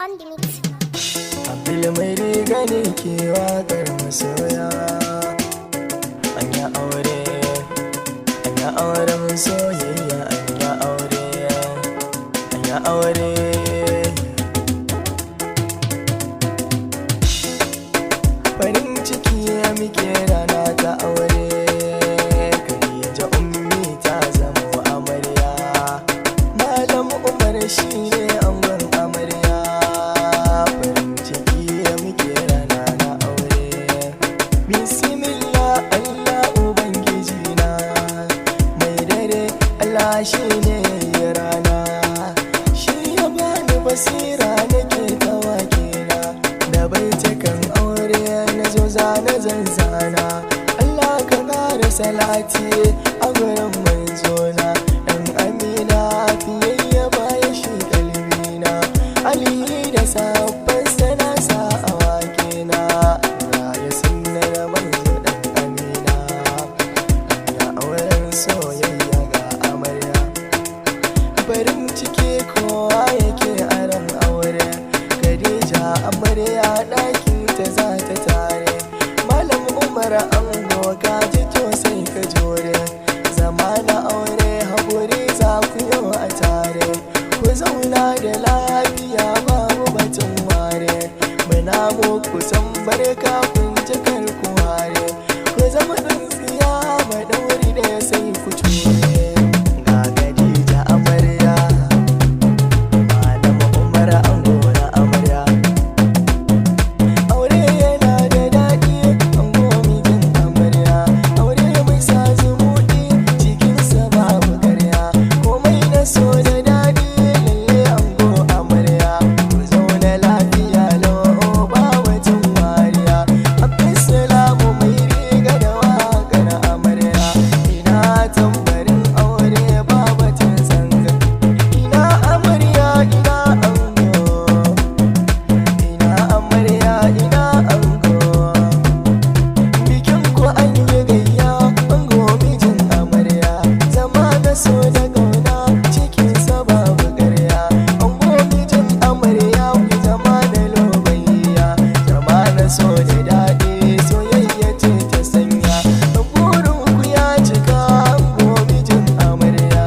on the mix. Abdul mai riga ne ke waƙar masoya. Anya aure, anya auren soyayya, anya aure, anya aure. Farin ciki ya muke rana ta aure, Khadija ummi ta zamo amarya. Malam Umar shi ne angon amarya. Farin ciki ya muke rana na aure. Bismillah Allah Ubangiji na, mai dare Allah shi ne ya rana. Shi ya bani basira nake ta wakena, da baitakan aure na zo zana zanzana. Allah ka ƙara salati a gurin manzona, ɗan amina fiyayya baya shi kalbina. Alihi da sabon sana sa a wakena, raya sunnar manzo ɗan amina. Ya auren soyayya ga amarya, farin ciki kowa yake a ran aure. Khadija amarya ɗakin ta za ta tare. Malam Umar ango ka ji to sai ka jure. Zama na aure haƙuri za ku yau a tare. Ku zauna da lafiya babu batun ware. Muna muku san barka kun ji kar ku ware. Ku zama tsintsiya maɗauri da sai ku ture. Ga Khadija amarya, Malam Umar ango na amarya. Aure yana da daɗi, ango mijin amarya. Aure mai sa zumuɗi, cikinsa babu ƙarya. Komai na so da daɗi, lalle ango amarya. Ku zauna lafiya lau ba wajen wariya. Abdulsalamu mai riga da waƙar amarya. Ina tambarin aure ba batun zanga. Ina amarya ina ango, ina amarya ina ango. Bikin ku an yi gayya, ango mijin amarya. Zama na so da ƙauna, cikinsa babu ƙarya. Ango mijin amarya, ku zama da lobayya. Zama na so da daɗi, soyayya ce ta sanya. Burin ku ya cika, ango mijin amarya.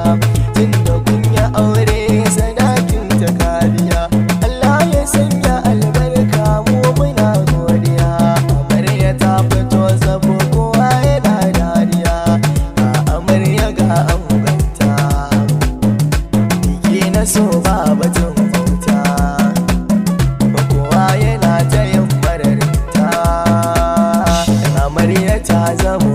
Tunda kun yi aure, sadakin ta kariya. Allah ya sanya albarka, mu muna godiya. Amarya ta fito zabo kowa yana dariya. Ga amarya ga angonta, biki na so ba batun bauta. Kowa yana ta yin mararinta, amarya ta zamo